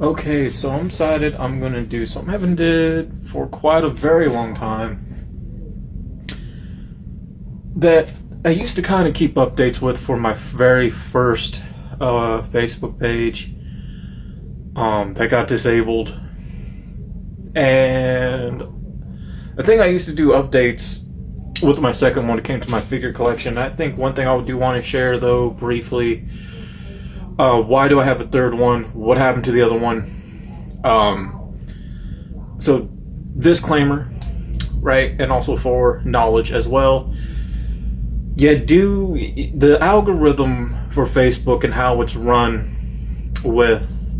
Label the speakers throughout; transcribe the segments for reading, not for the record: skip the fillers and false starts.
Speaker 1: Okay, so I'm decided I'm gonna do something I haven't did for quite a very long time. That I used to kind of keep updates with for my very first Facebook page. That got disabled, and I think I used to do updates with my second one. It came to my figure collection. I think one thing I do want to share though briefly. Why do I have a third one? What happened to the other one? So, disclaimer, right? And also for knowledge as well. The algorithm for Facebook and how it's run with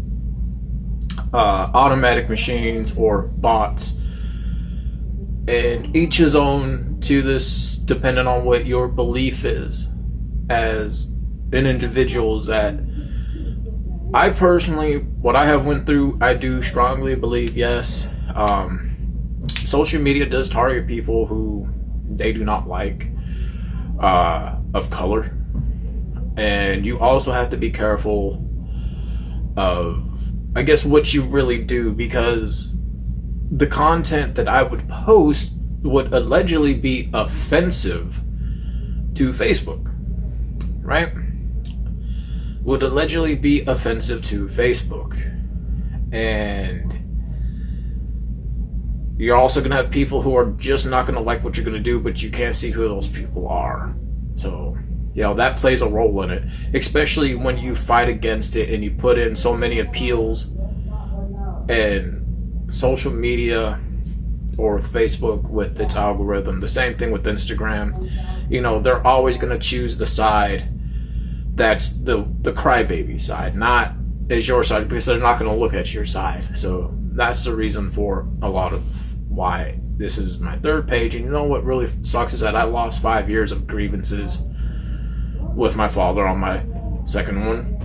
Speaker 1: automatic machines or bots, and each his own to this, depending on what your belief is as an individual. Is that I personally, what I have went through, I do strongly believe, yes, social media does target people who they do not like, of color. And you also have to be careful of, I guess, what you really do, because the content that I would post would allegedly be offensive to Facebook, right? Would allegedly be offensive to Facebook. And you're also going to have people who are just not going to like what you're going to do, but you can't see who those people are. So, that plays a role in it, especially when you fight against it and you put in so many appeals. And social media or Facebook with its algorithm, the same thing with Instagram, they're always going to choose the side that's the crybaby side, not as your side, because they're not going to look at your side. So that's the reason for a lot of why this is my third page. And what really sucks is that I lost 5 years of grievances with my father on my second one,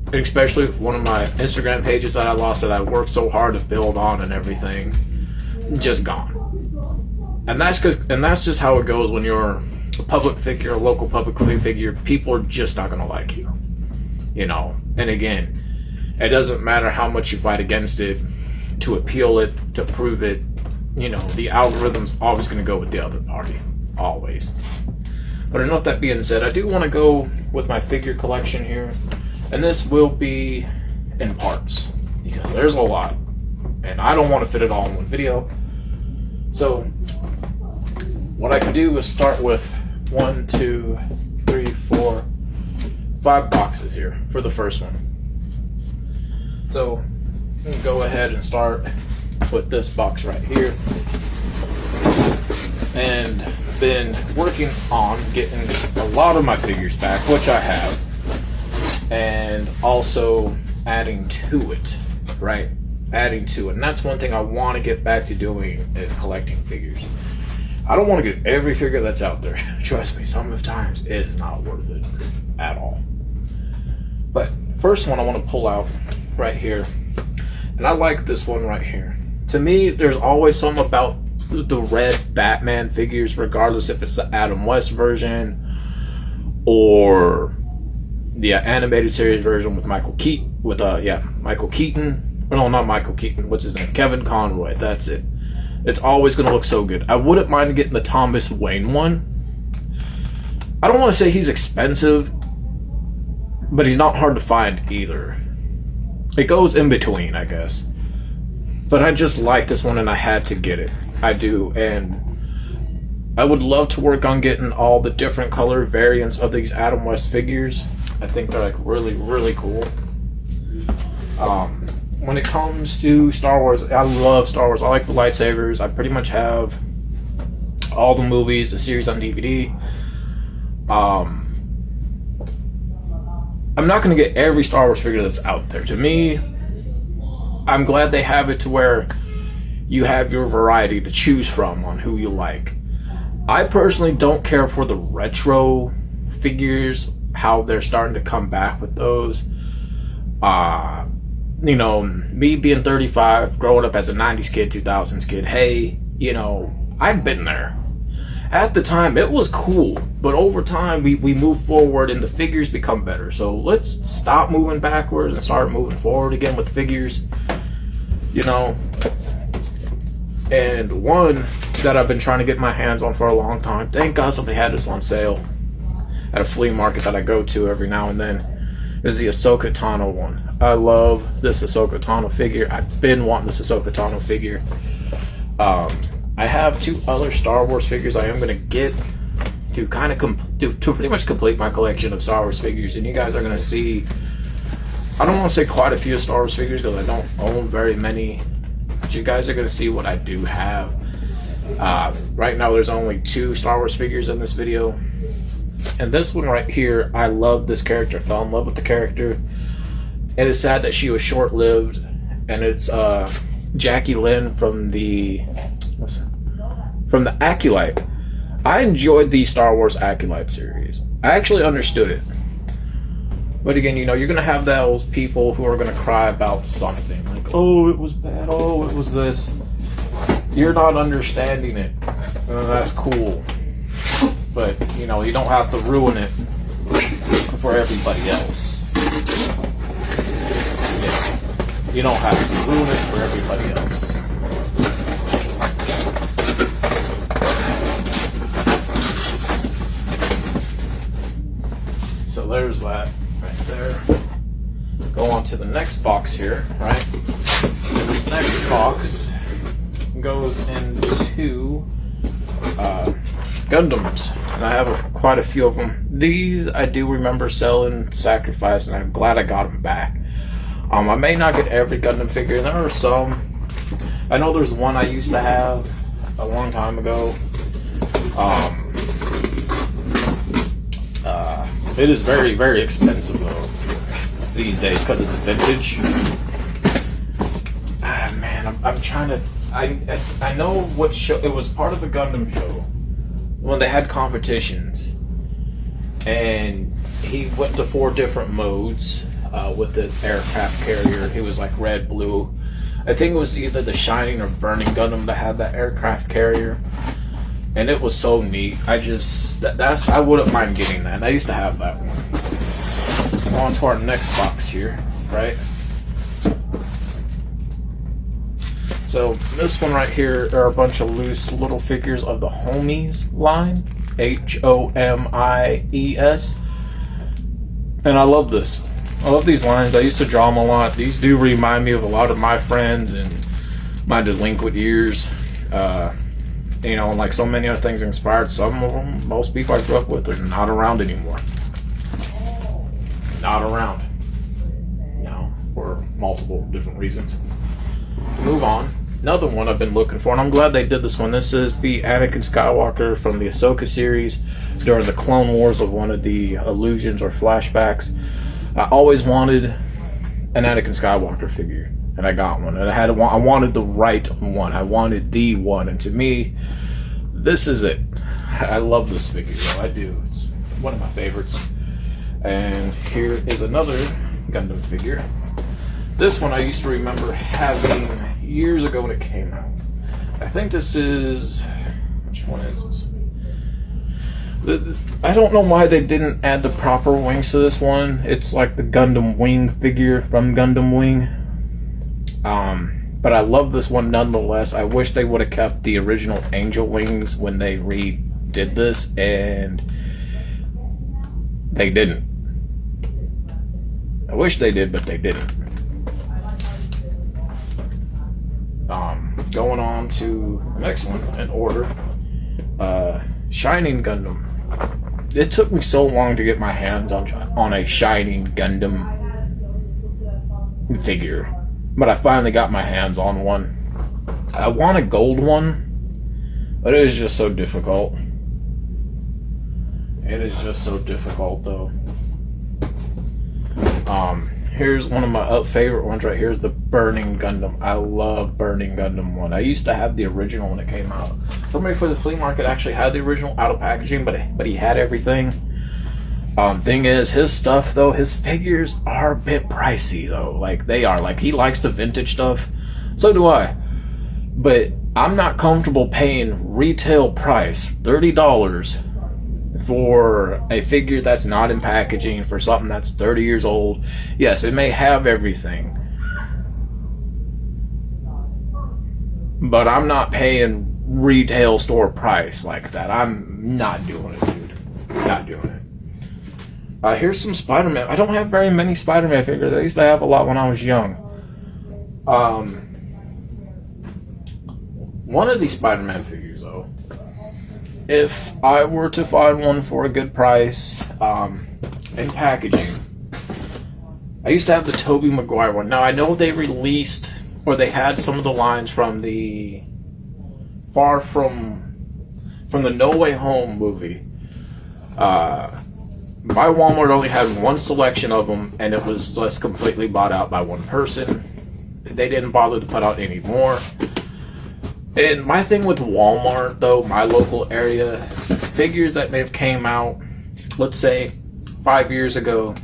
Speaker 1: and especially one of my Instagram pages that I lost, that I worked so hard to build on and everything, just gone. And that's just how it goes when you're a public figure, a local public figure. People are just not going to like you, And again, it doesn't matter how much you fight against it, to appeal it, to prove it, the algorithm's always going to go with the other party, always. But enough that being said, I do want to go with my figure collection here, and this will be in parts, because there's a lot, and I don't want to fit it all in one video. So what I can do is start with 1, 2, 3, 4, 5 boxes here for the first one. So I'm going to go ahead and start with this box right here, and been working on getting a lot of my figures back, which I have, and also adding to it, right? Adding to it. And that's one thing I want to get back to doing, is collecting figures. I don't want to get every figure that's out there. Trust me, some of the times it is not worth it at all. But first one I want to pull out right here, and I like this one right here. To me, there's always something about the red Batman figures, regardless if it's the Adam West version or the animated series version with Michael Keaton. No, not Michael Keaton. What's his name? Kevin Conroy. That's it. It's always going to look so good. I wouldn't mind getting the Thomas Wayne one. I don't want to say he's expensive, but he's not hard to find either. It goes in between, I guess. But I just like this one, and I had to get it. I do, and I would love to work on getting all the different color variants of these Adam West figures. I think they're like really, really cool. When it comes to Star Wars, I love Star Wars. I like the lightsabers. I pretty much have all the movies, the series on DVD. I'm not going to get every Star Wars figure that's out there. To me, I'm glad they have it to where you have your variety to choose from on who you like. I personally don't care for the retro figures, how they're starting to come back with those. Me being 35, growing up as a 90s kid, 2000s kid, hey, I've been there. At the time, it was cool But over time, we move forward and the figures become better. So let's stop moving backwards and start moving forward again with figures. You know, and one that I've been trying to get my hands on for a long time. Thank God somebody had this on sale at a flea market that I go to every now and then. Is the Ahsoka Tano one. I love this Ahsoka Tano figure. I've been wanting this Ahsoka Tano figure. I have 2 other Star Wars figures I am gonna get to kind of to pretty much complete my collection of Star Wars figures, and you guys are gonna see. I don't want to say quite a few Star Wars figures because I don't own very many, but you guys are gonna see what I do have. Right now, there's only 2 Star Wars figures in this video, and this one right here, I love this character. I fell in love with the character. It is sad that she was short-lived, and it's Jackie Lynn from the Acolyte. I enjoyed the Star Wars Acolyte series. I actually understood it. But again, you know, you're going to have those people who are going to cry about something. Like, oh, it was bad. Oh, it was this. You're not understanding it. That's cool. But, you know, you don't have to ruin it for everybody else. Yeah. You don't have to ruin it for everybody else. So there's that right there. Go on to the next box here, right? And this next box goes into Gundams, and I have quite a few of them. These I do remember selling Sacrifice, and I'm glad I got them back. I may not get every Gundam figure. There are some. I know there's one I used to have a long time ago. It is very, very expensive though these days because it's vintage. Man, I'm trying to. I know what show it was. Part of the Gundam show when they had competitions, and he went to 4 different modes with this aircraft carrier. He was like red, blue. I think it was either the Shining or Burning Gundam that had that aircraft carrier. And it was so neat. I wouldn't mind getting that. And I used to have that one. On to our next box here, right? So this one right here are a bunch of loose little figures of the Homies line, Homies, and I love this. I love these lines. I used to draw them a lot. These do remind me of a lot of my friends and my delinquent years. You know, like so many other things inspired. Some of them, most people I grew up with, are not around anymore. Not around. You know, for multiple different reasons. Move on. Another one I've been looking for, and I'm glad they did this one. This is the Anakin Skywalker from the Ahsoka series during the Clone Wars of one of the illusions or flashbacks. I always wanted an Anakin Skywalker figure, and I got one. And I wanted the right one. I wanted the one, and to me, this is it. I love this figure, though. I do. It's one of my favorites. And here is another Gundam figure. This one I used to remember having years ago when it came out. I think this is... Which one is this? I don't know why they didn't add the proper wings to this one. It's like the Gundam Wing figure from Gundam Wing. But I love this one nonetheless. I wish they would have kept the original Angel wings when they redid this, and they didn't. I wish they did, but they didn't. Going on to the next one in order. Shining Gundam. It took me so long to get my hands on a Shining Gundam figure, but I finally got my hands on one. I want a gold one, but it is just so difficult. It is just so difficult, though. Here's one of my favorite ones right here is the Burning Gundam. I love Burning Gundam 1. I used to have the original when it came out. Somebody for the flea market actually had the original out of packaging, but he had everything. Thing is, his stuff, though, his figures are a bit pricey, though. Like, they are. Like, he likes the vintage stuff. So do I. But I'm not comfortable paying retail price, $30, for a figure that's not in packaging, for something that's 30 years old, yes, it may have everything, but I'm not paying retail store price like that. I'm not doing it, dude. Not doing it. Here's some Spider-Man. I don't have very many Spider-Man figures. I used to have a lot when I was young. One of these Spider-Man figures, though, if I were to find one for a good price, in packaging, I used to have the Tobey Maguire one. Now, I know they released, or they had some of the lines from the from the No Way Home movie. My Walmart only had one selection of them, and it was just completely bought out by one person. They didn't bother to put out any more. And my thing with Walmart, though, my local area, figures that may have came out, let's say, 5 years ago,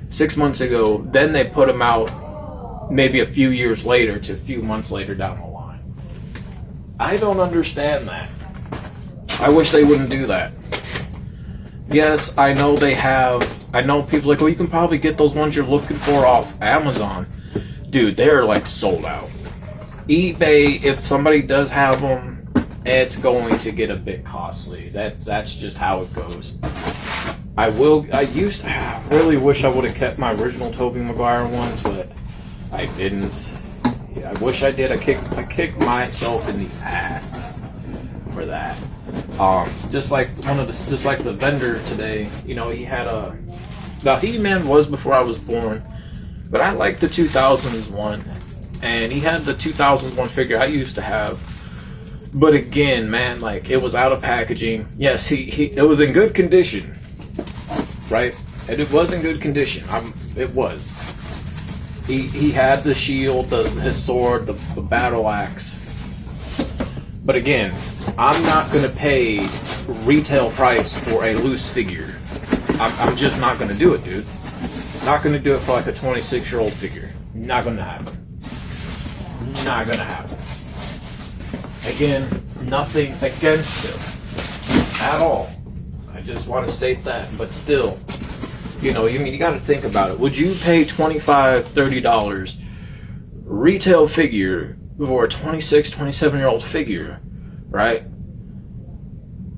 Speaker 1: 6 months ago, then they put them out maybe a few years later to a few months later down the line. I don't understand that. I wish they wouldn't do that. Yes, I know people like, well, you can probably get those ones you're looking for off Amazon. Dude, they're like sold out. eBay, if somebody does have them, it's going to get a bit costly. That's just how it goes. I really wish I would have kept my original Tobey Maguire ones, but I didn't. Yeah, I wish I did. I kicked myself in the ass for that. Just like the vendor today, he had the He-Man was before I was born, but I like the 2000s one, and he had the 2001 figure I used to have. But again, man, like, it was out of packaging. Yes, it was in good condition, right? And it was in good condition. It was. He had the shield, his sword, the battle axe. But again, I'm not going to pay retail price for a loose figure. I'm just not going to do it, dude. Not going to do it for like a 26-year-old figure. Not going to happen. Not going to happen. Again, nothing against him at all. I just want to state that. But still, you got to think about it. Would you pay $25, $30 retail figure for a 26, 27-year-old figure, right?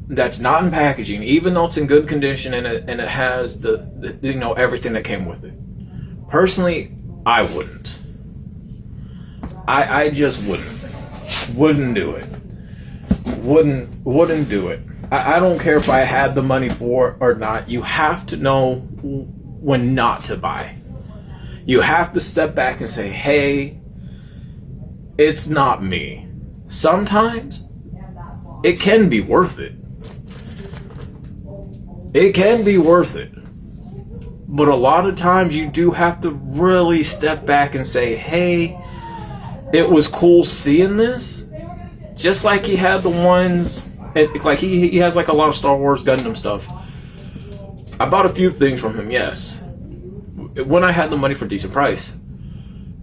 Speaker 1: That's not in packaging, even though it's in good condition and it has the everything that came with it. Personally, I wouldn't. I just wouldn't do it. Wouldn't do it. I don't care if I had the money for it or not. You have to know when not to buy. You have to step back and say, hey, it's not me. Sometimes it can be worth it. It can be worth it. But a lot of times you do have to really step back and say, hey, it was cool seeing this. Just like he had the ones, like he has like a lot of Star Wars Gundam stuff. I bought a few things from him, yes, when I had the money for a decent price.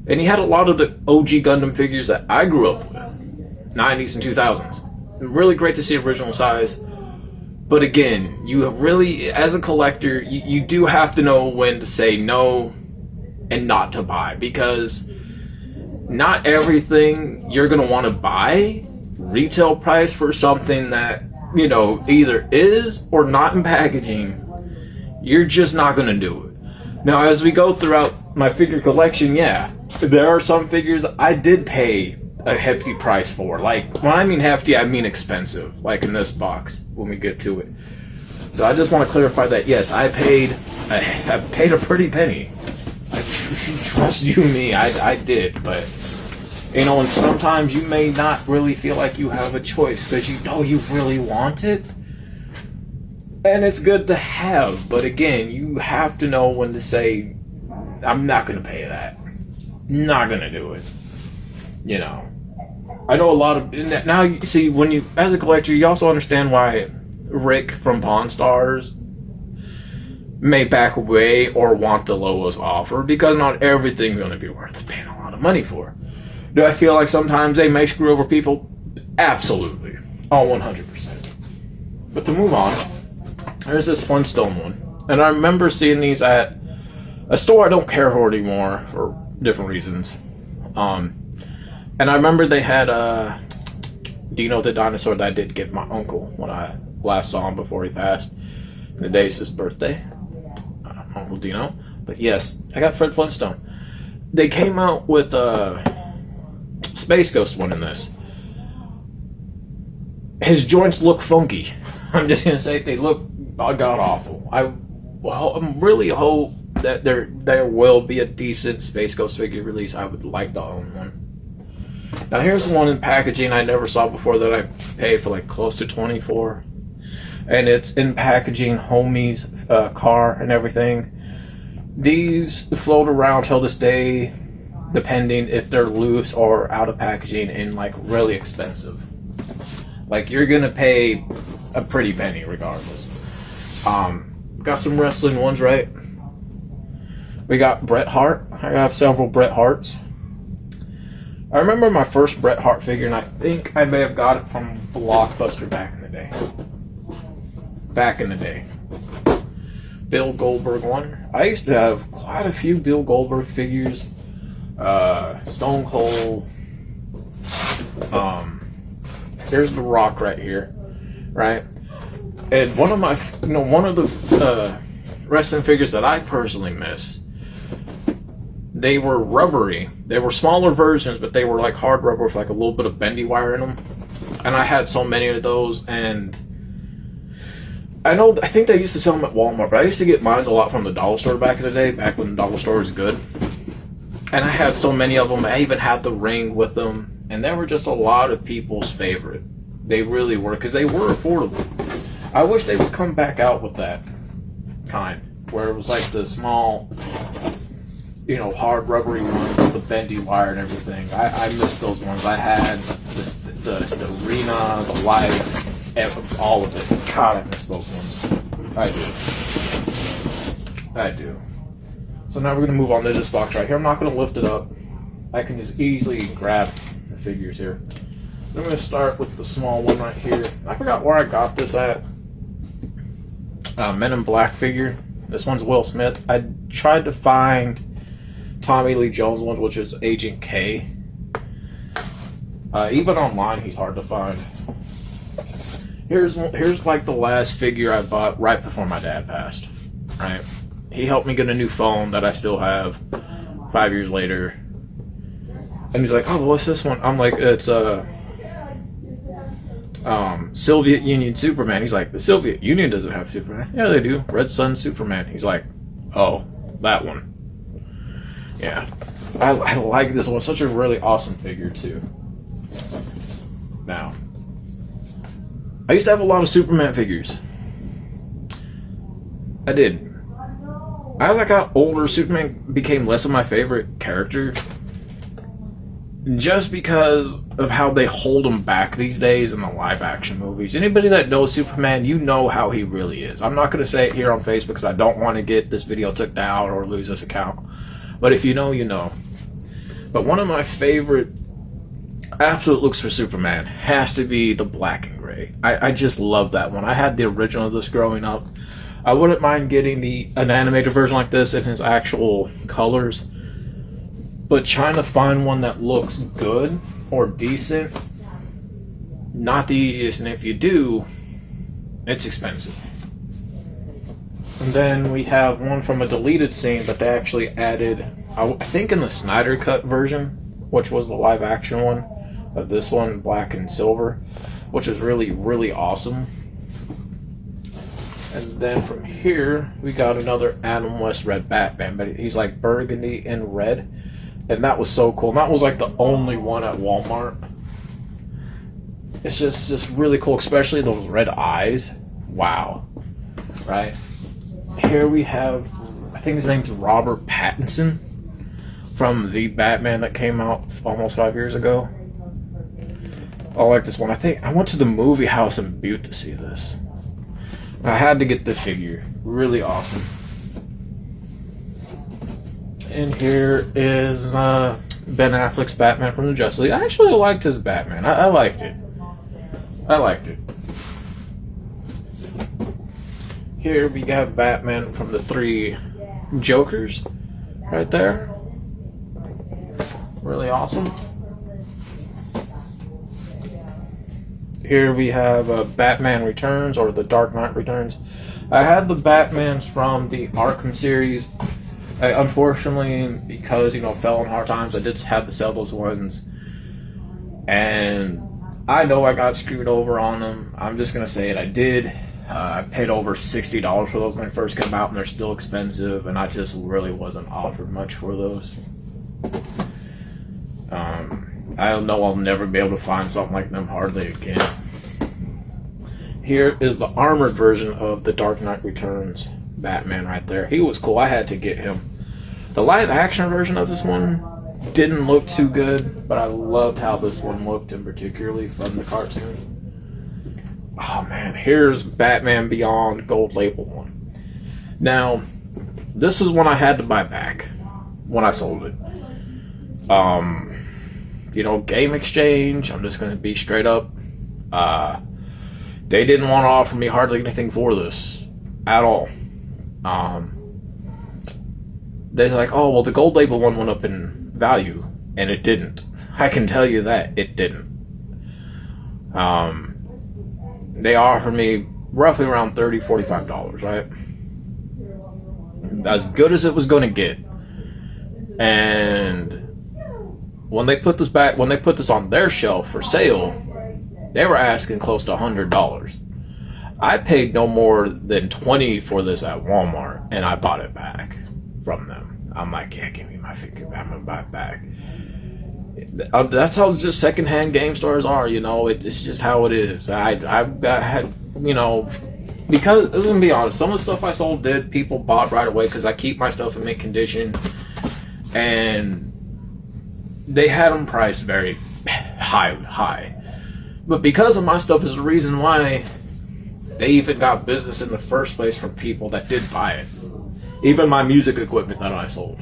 Speaker 1: And he had a lot of the OG Gundam figures that I grew up with, 90s and 2000s. Really great to see original size. But again, you really, as a collector, you do have to know when to say no and not to buy. Because not everything you're going to want to buy retail price for something that, either is or not in packaging, you're just not going to do it. Now, as we go throughout my figure collection, yeah, there are some figures I did pay a hefty price for. Like, when I mean hefty, I mean expensive, like in this box when we get to it. So I just want to clarify that, yes, I paid a pretty penny. Trust you me, I did, but and sometimes you may not really feel like you have a choice because you really want it. And it's good to have, but again, you have to know when to say, I'm not going to pay that. Not going to do it. I know a lot of, now you see, when you, as a collector, you also understand why Rick from Pawn Stars may back away or want the lowest offer, because not everything's going to be worth paying a lot of money for. Do I feel like sometimes they may screw over people? Absolutely. All 100%. But to move on, There's this Flintstone one, and I remember seeing these at a store I don't care for anymore for different reasons. And I remember they had Dino the dinosaur that I did give my uncle when I last saw him before he passed. The day's his birthday, Uncle Dino. But yes, I got Fred Flintstone. They came out with a Space Ghost one in this. His joints look funky. I'm just gonna say they look god awful. I really hope that there will be a decent Space Ghost figure release. I would like to own one. Now here's one in packaging I never saw before that I paid for like close to $20 for. And it's in packaging, homie's car and everything. These float around till this day, depending if they're loose or out of packaging, and like really expensive. Like you're gonna pay a pretty penny regardless. Got some wrestling ones, right? We got Bret Hart. I have several Bret Harts. I remember my first Bret Hart figure, and I think I may have got it from Blockbuster back in the day. Bill Goldberg one. I used to have quite a few Bill Goldberg figures. Stone Cold. There's The Rock right here, right? And one of the wrestling figures that I personally miss. They were rubbery. They were smaller versions, but they were like hard rubber with like a little bit of bendy wire in them. And I had so many of those, and I think they used to sell them at Walmart, but I used to get mine a lot from the dollar store back in the day, back when the dollar store was good. And I had so many of them. I even had the ring with them, and they were just a lot of people's favorite. They really were, because they were affordable. I wish they would come back out with that kind, where it was like the small, hard rubbery ones with the bendy wire and everything. I miss those ones. I had the arena, the lights, all of it. God, I miss those ones. I do. So now we're going to move on to this box right here. I'm not going to lift it up. I can just easily grab the figures here. I'm going to start with the small one right here. I forgot where I got this at. Men in Black figure. This one's Will Smith. I tried to find Tommy Lee Jones one, which is Agent K. Even online, he's hard to find. Here's like the last figure I bought right before my dad passed. Right, he helped me get a new phone that I still have 5 years later. And he's like, "Oh, what's this one?" I'm like, "It's Soviet Union Superman." He's like, "The Soviet Union doesn't have Superman." "Yeah, they do. Red Sun Superman." He's like, "Oh, that one." Yeah, I like this one. Such a really awesome figure too. Now, I used to have a lot of Superman figures. I did. As I got older, Superman became less of my favorite character, just because of how they hold him back these days in the live action movies. Anybody that knows Superman, you know how he really is. I'm not going to say it here on Facebook because I don't want to get this video took down or lose this account. But if you know, you know. But one of my favorite absolute looks for Superman has to be the black and gray. I just love that one. I had the original of this growing up. I wouldn't mind getting an animated version like this in his actual colors. But trying to find one that looks good or decent, not the easiest. And if you do, it's expensive. And then we have one from a deleted scene, but they actually added, I think in the Snyder Cut version, which was the live action one of this one, black and silver, which is really, really awesome. And then from here, we got another Adam West red Batman, but he's like burgundy and red. And that was so cool. And that was like the only one at Walmart. It's just really cool, especially those red eyes. Wow. Right? Here we have, I think his name's Robert Pattinson from the Batman that came out almost 5 years ago. I like this one. I think I went to the movie house in Butte to see this. I had to get the figure. Really awesome. And here is Ben Affleck's Batman from the Justice League. I actually liked his Batman. I liked it. Here we have Batman from the 3 Jokers right there. Really awesome. Here we have Batman Returns, or The Dark Knight Returns. I had the Batmans from the Arkham series. Unfortunately, because, fell in hard times, I did have to sell those ones. And I know I got screwed over on them. I'm just going to say it. I did. I paid over $60 for those when they first came out, and they're still expensive, and I just really wasn't offered much for those. I know I'll never be able to find something like them hardly again. Here is the armored version of the Dark Knight Returns Batman right there. He was cool. I had to get him. The live action version of this one didn't look too good, but I loved how this one looked, and particularly from the cartoon. Oh man, here's Batman Beyond Gold Label one. Now, this is one I had to buy back when I sold it. Game exchange, I'm just going to be straight up. They didn't want to offer me hardly anything for this at all. They're like, oh, well, the gold label one went up in value, and it didn't. I can tell you that it didn't. They offered me roughly around $30, $45, right? As good as it was going to get. And when they put this on their shelf for sale, they were asking close to $100. I paid no more than $20 for this at Walmart, and I bought it back from them. I'm like, yeah, give me my figure back. I'm gonna buy it back. That's how just secondhand game stores are, It's just how it is. I had, because I'm gonna be honest, some of the stuff I sold people bought right away because I keep my stuff in mint condition, and they had them priced very high. But because of my stuff is the reason why they even got business in the first place from people that did buy it. Even my music equipment that I sold.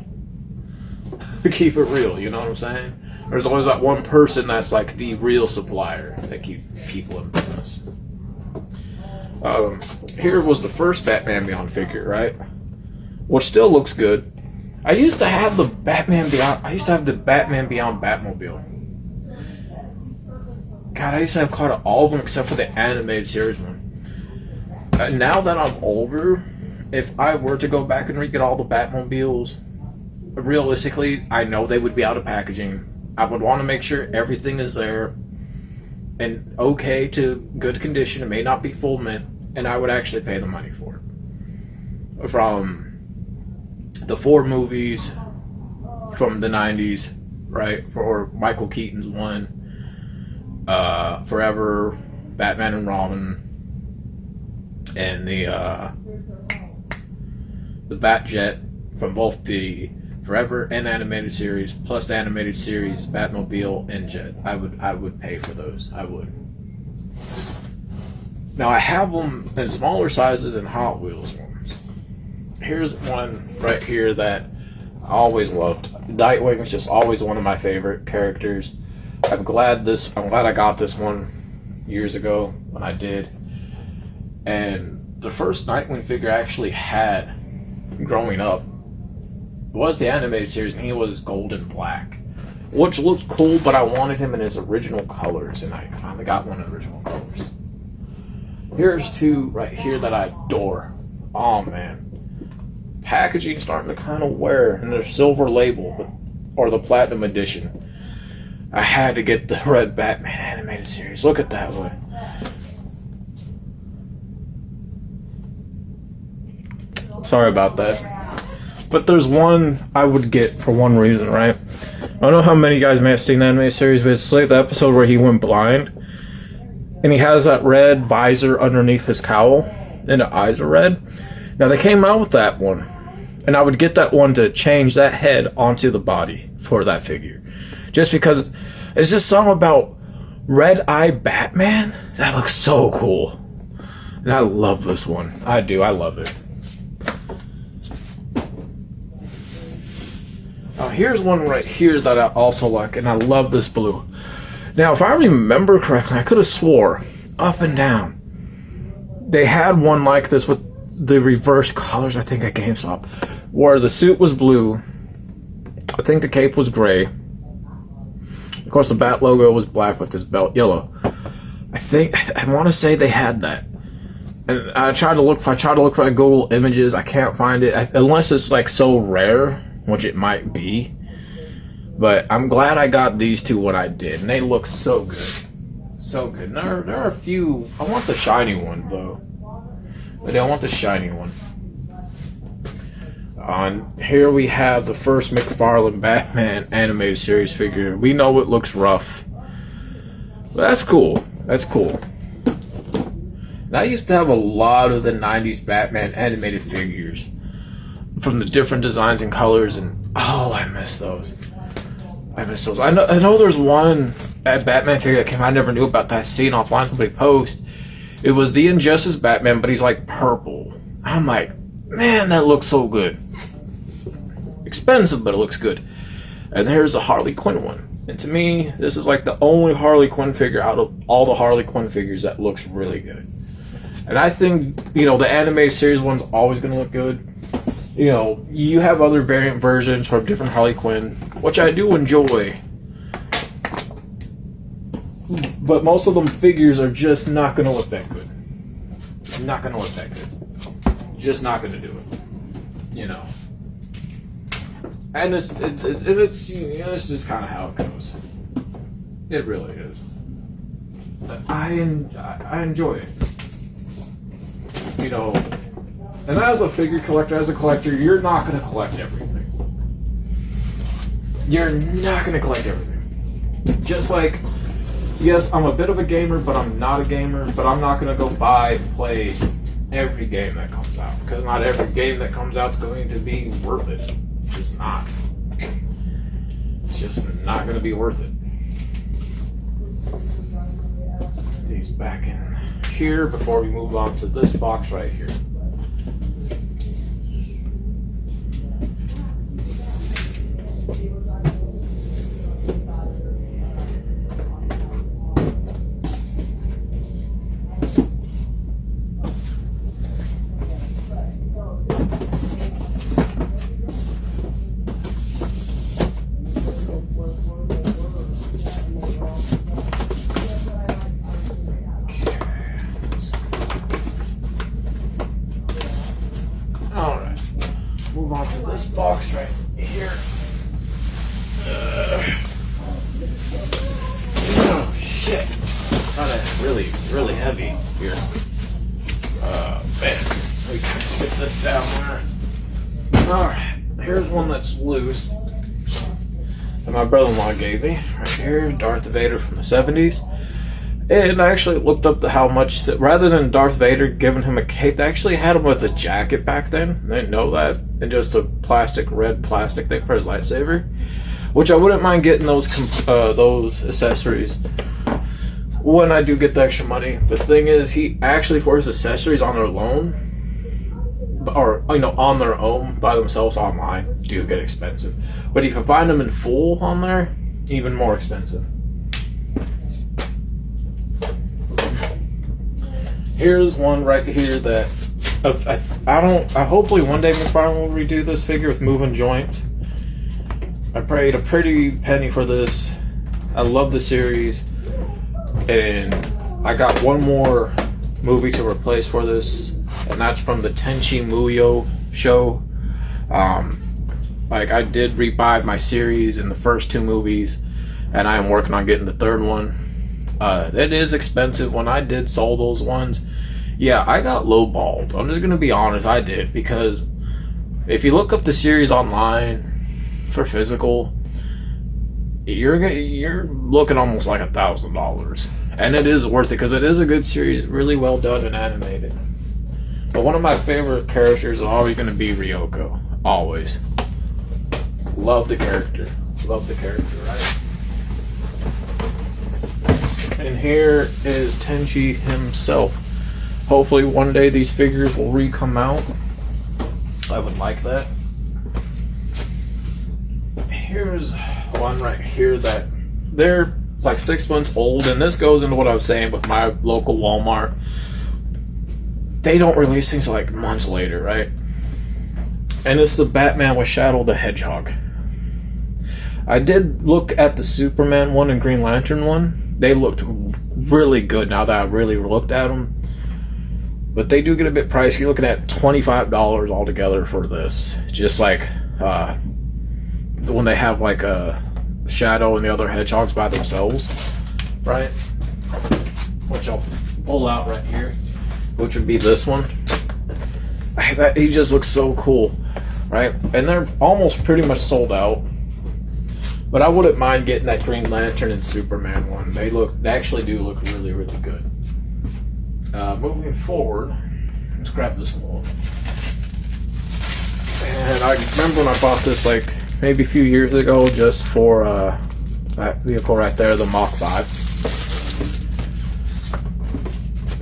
Speaker 1: Keep it real, you know what I'm saying? There's always that one person that's like the real supplier that keeps people in business. Here was the first Batman Beyond figure, right? Which still looks good. I used to have the Batman Beyond Batmobile. God, I used to have caught all of them except for the animated series one. Now that I'm older, if I were to go back and re-get all the Batmobiles, realistically, I know they would be out of packaging. I would want to make sure everything is there and okay to good condition. It may not be full mint, and I would actually pay the money for it. From the 4 movies from the 90s, right? For Michael Keaton's one. Forever, Batman and Robin, and the Batjet from both the Forever and animated series, plus the animated series Batmobile and Jet. I would pay for those. I would. Now I have them in smaller sizes and Hot Wheels ones. Here's one right here that I always loved. Nightwing was just always one of my favorite characters. I'm glad I got this one years ago when I did. And the first Nightwing figure I actually had growing up was the animated series, and he was gold and black, which looked cool, but I wanted him in his original colors, and I finally got one in original colors. Here's 2 right here that I adore. Oh man. Packaging starting to kind of wear, and their silver label, or the platinum edition. I had to get the red Batman animated series. Look at that one. Sorry about that. But there's one I would get for one reason, right? I don't know how many of you guys may have seen the animated series, but it's like the episode where he went blind. And he has that red visor underneath his cowl, and the eyes are red. Now, they came out with that one. And I would get that one to change that head onto the body for that figure. Just because it's just something about Red Eye Batman that looks so cool. And I love this one. I do. I love it. Here's one right here that I also like, and I love this blue. Now, if I remember correctly, I could have swore up and down they had one like this with the reverse colors, I think, at GameStop, where the suit was blue. I think the cape was gray. Of course, the Bat logo was black with this belt yellow. I want to say they had that. And I tried to look for Google Images. I can't find it unless it's like so rare, which it might be. But I'm glad I got these two when I did, and they look so good, so good. And there are a few. I want the shiny one though. But I want the shiny one. Here we have the first McFarlane Batman animated series figure. We know it looks rough, but that's cool. That's cool. And I used to have a lot of the 90s Batman animated figures from the different designs and colors, and oh, I miss those. I know there's one Batman figure that came out I never knew about that I seen offline somebody post. It was the Injustice Batman, but he's like purple. I'm like, man, that looks so good. Expensive, but it looks good. And there's a Harley Quinn one. And to me, this is like the only Harley Quinn figure out of all the Harley Quinn figures that looks really good. And I think, the animated series one's always going to look good. You have other variant versions from different Harley Quinn, which I do enjoy. But most of them figures are just not going to look that good. Not going to look that good. Just not going to do it. And it's just kind of how it goes. It really is. I enjoy it. And as a figure collector, you're not going to collect everything. You're not going to collect everything. Just like, yes, I'm a bit of a gamer, but I'm not a gamer. But I'm not going to go buy and play every game that comes out. Because not every game that comes out is going to be worth it. It's just not. It's just not going to be worth it. Put these back in here before we move on to this box right here. Alright, move on to this box right here. Oh shit, that's really, really heavy here. Man, we can just get this down there. Alright, here's one that's loose that my brother-in-law gave me. Right here, Darth Vader from the 70s. And I actually looked up how much, rather than Darth Vader giving him a cape, they actually had him with a jacket back then. I didn't know that. And just a red plastic thing for his lightsaber. Which I wouldn't mind getting those accessories when I do get the extra money. The thing is, he actually, for his accessories on their loan, or, on their own, by themselves online, do get expensive. But if you find them in full on there, even more expensive. Here's one right here that I hopefully one day McFarlane will redo this figure with moving joints. I paid a pretty penny for this. I love the series, and I got one more movie to replace for this, and that's from the Tenchi Muyo show. I did rebuy my series in the first two movies, and I am working on getting the third one. It is expensive. When I did sell those ones, yeah, I got lowballed. I'm just gonna be honest, I did, because if you look up the series online for physical, you're looking almost like $1,000, and it is worth it because it is a good series, really well done and animated. But one of my favorite characters is always gonna be Ryoko. Always. Love the character. Right? And here is Tenchi himself. Hopefully one day these figures will re-come out. I would like that. Here's one right here that they're like 6 months old, and this goes into what I was saying with my local Walmart. they don't release things like months later, right? And it's the Batman with Shadow the Hedgehog. I did look at the Superman one and Green Lantern one. They looked really good now that I really looked at them. But they do get a bit pricey. You're looking at $25 altogether for this. Just like when they have like a Shadow and the other hedgehogs by themselves, right? Which I'll pull out right here, which would be this one. He just looks so cool, right? And they're almost pretty much sold out. But I wouldn't mind getting that Green Lantern and Superman one. They actually do look really, really good. Moving forward, let's grab this one. And I remember when I bought this like maybe a few years ago just for that vehicle right there, the Mach 5.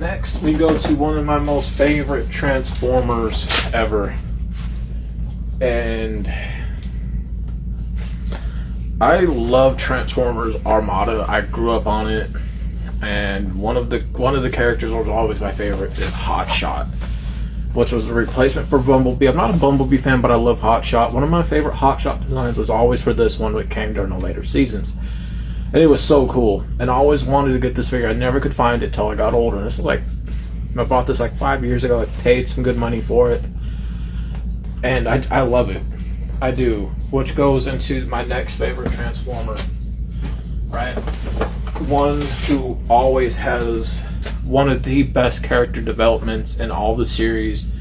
Speaker 1: Next, we go to one of my most favorite Transformers ever. And I love Transformers Armada. I grew up on it. And one of the characters that was always my favorite is Hotshot, which was a replacement for Bumblebee. I'm not a Bumblebee fan, but I love Hotshot. One of my favorite Hotshot designs was always for this one, which came during the later seasons. And it was so cool. And I always wanted to get this figure. I never could find it till I got older. And this is like, I bought this like 5 years ago. I paid some good money for it. And I love it. I do. Which goes into my next favorite Transformer. Right? One who always has one of the best character developments in all the series,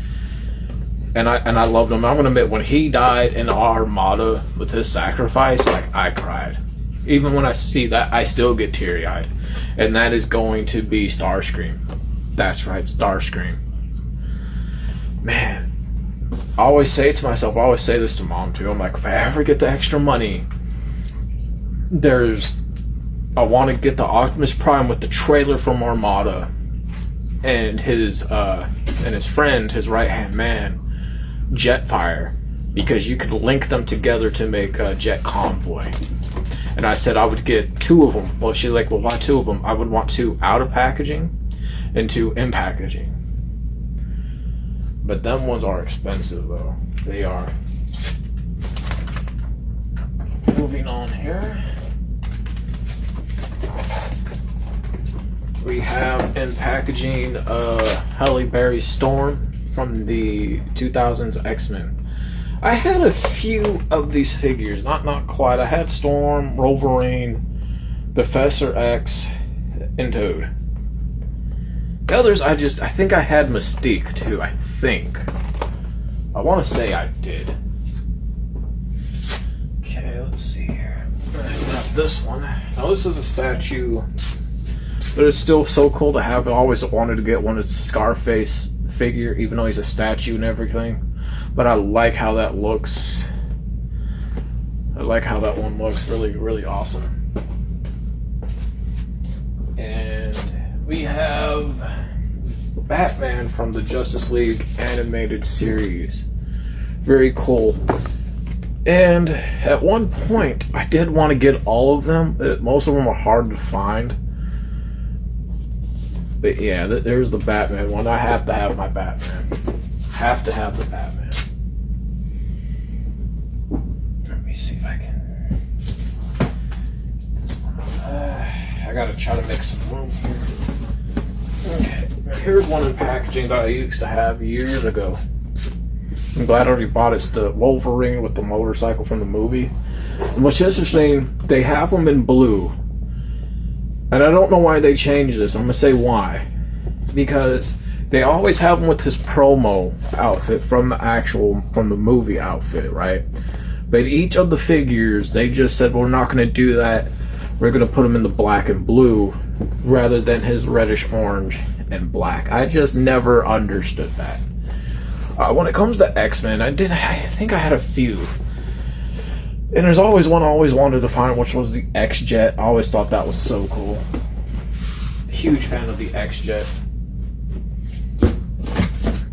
Speaker 1: and I loved him. I'm gonna admit, when he died in Armada with his sacrifice, like, I cried. Even when I see that, I still get teary-eyed. And that is going to be Starscream. That's right, Starscream. Man, I always say to myself, I always say this to Mom too, I'm like, if I ever get the extra money, I want to get the Optimus Prime with the trailer from Armada and his friend, his right-hand man, Jetfire, because you could link them together to make a Jet Convoy. And I said I would get 2 of them. Well, she's like, well, why 2 of them? I would want 2 out of packaging and 2 in packaging. But them ones are expensive, though. They are. Moving on here. We have in packaging Halle Berry Storm from the 2000s X-Men. I had a few of these figures, not quite. I had Storm, Wolverine, Professor X, and Toad. The others, I think I had Mystique too, I think. I want to say I did. Okay, let's see here. I got this one. Now this is a statue, but it's still so cool to have. I always wanted to get one. It's Scarface figure, even though he's a statue and everything. But I like how that looks. I like how that one looks. Really, really awesome. And we have Batman from the Justice League animated series. Very cool. And at one point, I did want to get all of them. Most of them are hard to find. But yeah, there's the Batman one. I have to have my Batman. Have to have the Batman. Let me see if I can. This one. I gotta try to make some room here. Okay, here's one in packaging that I used to have years ago. I'm glad I already bought it. It's the Wolverine with the motorcycle from the movie. And what's interesting, they have them in blue. And I don't know why they changed this. I'm going to say why. Because they always have him with his promo outfit from the movie outfit, right? But each of the figures, they just said, well, we're not going to do that. We're going to put him in the black and blue rather than his reddish orange and black. I just never understood that. When it comes to X-Men, I think I had a few. And there's always one I always wanted to find, which was the X-Jet. I always thought that was so cool. Huge fan of the X-Jet.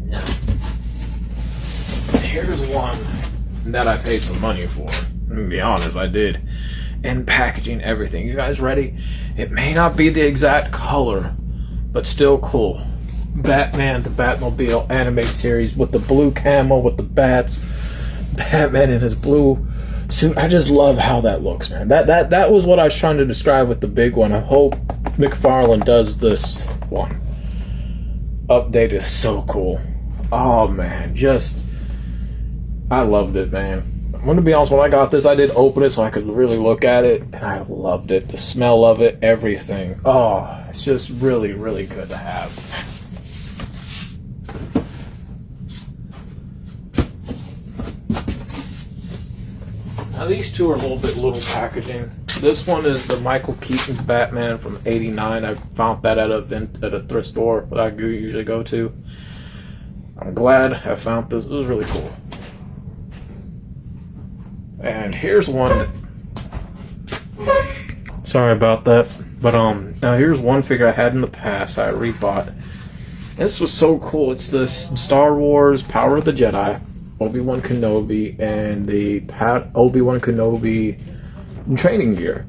Speaker 1: Now, here's one that I paid some money for. I'm gonna be honest, I did. And packaging, everything. You guys ready? It may not be the exact color, but still cool. Batman, the Batmobile animated series with the blue camo with the bats, Batman in his blue suit. I just love how that looks, man. That was what I was trying to describe with the big one. I hope McFarlane does this one. Update is so cool. Oh man, I loved it, man. I'm gonna be honest, when I got this, I did open it so I could really look at it, and I loved it. The smell of it, everything. Oh, it's just really, really good to have. Now these two are a little packaging. This one is the Michael Keaton Batman from '89. I found that at a thrift store that I usually go to. I'm glad I found this. It was really cool. And here's one. Sorry about that, but now here's one figure I had in the past. I rebought. This was so cool. It's the Star Wars Power of the Jedi, Obi-Wan Kenobi, and the Obi-Wan Kenobi training gear.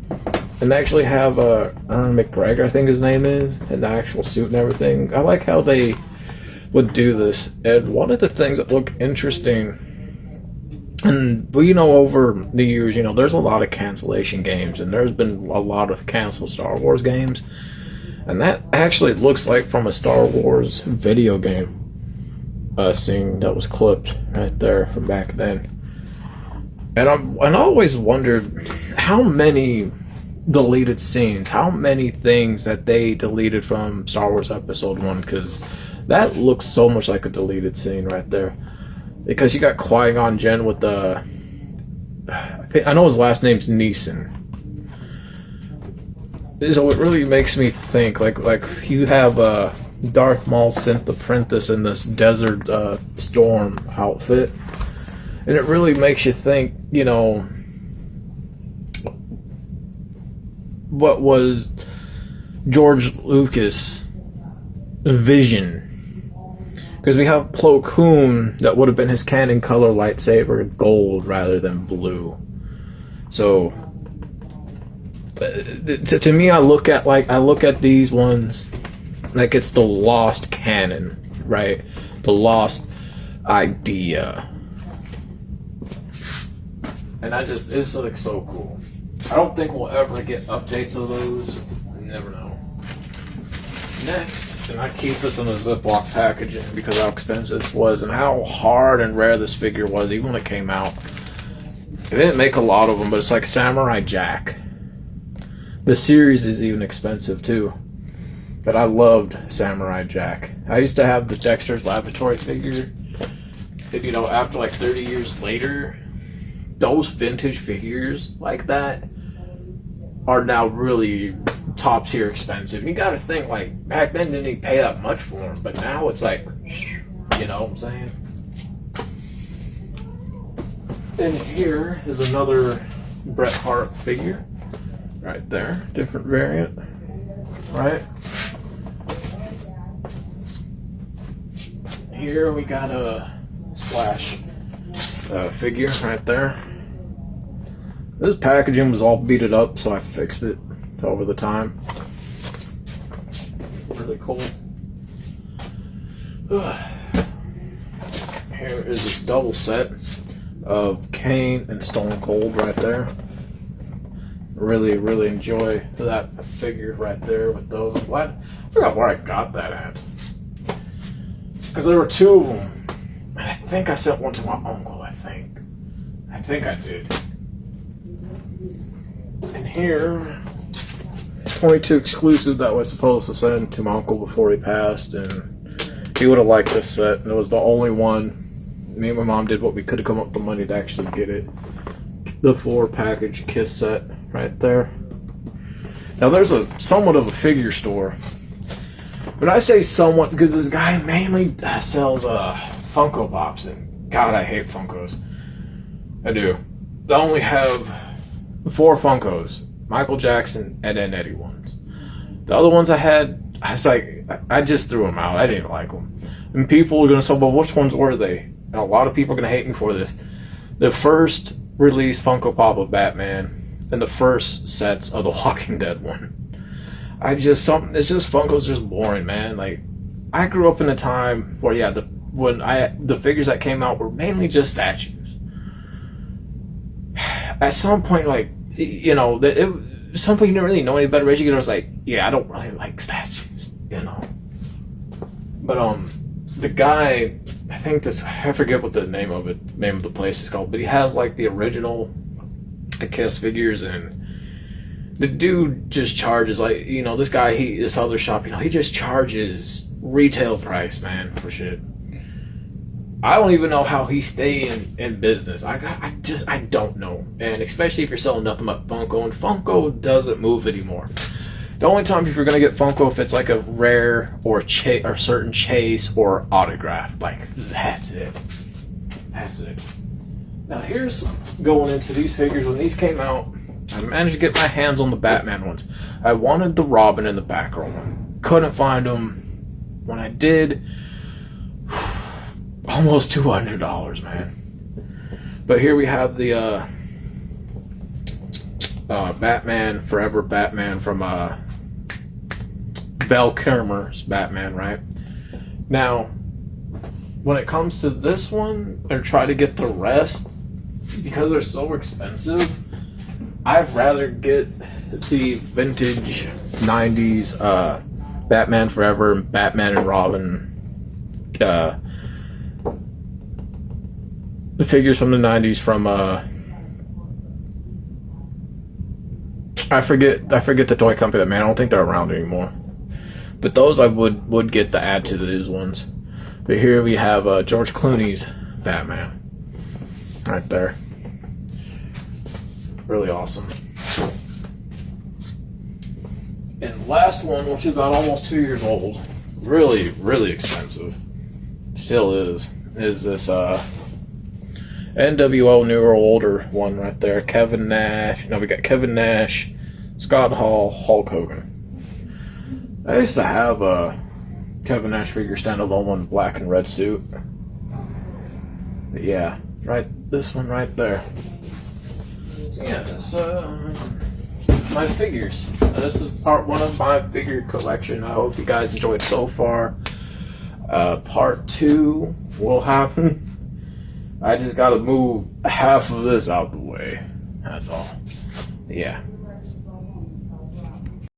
Speaker 1: And they actually have McGregor, I think his name is, and the actual suit and everything. I like how they would do this. And one of the things that look interesting, and over the years, there's a lot of cancellation games, and there's been a lot of canceled Star Wars games, and that actually looks like from a Star Wars video game scene that was clipped right there from back then. And I always wondered how many deleted scenes, how many things that they deleted from Star Wars Episode 1, because that looks so much like a deleted scene right there. Because you got Qui-Gon Jinn with I know his last name's Neeson. So it really makes me think, like you have Darth Maul Synth Apprentice in this Desert Storm outfit. And it really makes you think, what was George Lucas' vision? Because we have Plo Koon, that would have been his canon color lightsaber, gold rather than blue. So, to me, I look at these ones like it's the lost canon, right? The lost idea. And it's like so cool. I don't think we'll ever get updates of those. You never know. Next, and I keep this in a Ziploc packaging because of how expensive this was and how hard and rare this figure was, even when it came out. They didn't make a lot of them, but it's like Samurai Jack. The series is even expensive too. But I loved Samurai Jack. I used to have the Dexter's Laboratory figure. And, after like 30 years later, those vintage figures like that are now really top tier expensive. You gotta think, like, back then didn't even pay that much for them, but now it's like, you know what I'm saying? And here is another Bret Hart figure right there, different variant, right? Here we got a Slash figure right there. This packaging was all beaten up, so I fixed it over the time. Really cool. Here is this double set of Kane and Stone Cold right there. Really, really enjoy that figure right there with those. I forgot where I got that at. Because there were two of them. And I think I sent one to my uncle, I think I did. And here, 22 exclusive that was supposed to send to my uncle before he passed, and he would have liked this set, and it was the only one. Me and my mom did what we could to come up with the money to actually get it. The 4-package Kiss set right there. Now there's somewhat of a figure store. When I say somewhat, because this guy mainly sells Funko Pops, and God, I hate Funkos. I do. I only have 4 Funkos, Michael Jackson and then Eddie ones. The other ones I had, I just threw them out. I didn't like them. And people are going to say, well, which ones were they? And a lot of people are going to hate me for this. The first release Funko Pop of Batman and the first sets of the Walking Dead one. It's just Funko's just boring, man. Like, I grew up in a time where, yeah, the figures that came out were mainly just statues. At some point, like, you know, at some point you didn't really know any better. Reggie was like, yeah, I don't really like statues, you know. But the guy, I forget what the name of the place is called, but he has like the original Kiss figures, and the dude just charges, like, you know, this guy, this other shop, you know, he just charges retail price, man, for shit. I don't even know how he stay in business. I don't know. And especially if you're selling nothing but Funko, and Funko doesn't move anymore. The only time if you're gonna get Funko, if it's like a rare or certain chase or autograph, like, that's it. That's it. Now here's going into these figures. When these came out, I managed to get my hands on the Batman ones. I wanted the Robin and the Batgirl one. Couldn't find them. When I did, almost $200, man. But here we have the Batman Forever Batman from Val Kilmer's Batman, right? Now, when it comes to this one, or try to get the rest, because they're so expensive, I'd rather get the vintage 90s Batman Forever, Batman and Robin, the figures from the 90s from I forget the toy company, man. I don't think they're around anymore. But those I would get to add to these ones. But here we have George Clooney's Batman. Right there. Really awesome. And last one, which is about almost 2 years old, really, really expensive, still is this NWO newer older one right there. Kevin Nash. No, we got Kevin Nash, Scott Hall, Hulk Hogan. I used to have a Kevin Nash figure standalone one, black and red suit. But yeah, right, this one right there. So yeah, that's my figures. This is part one of my figure collection. I hope you guys enjoyed so far. Part two will happen. I just gotta move half of this out the way. That's all. Yeah.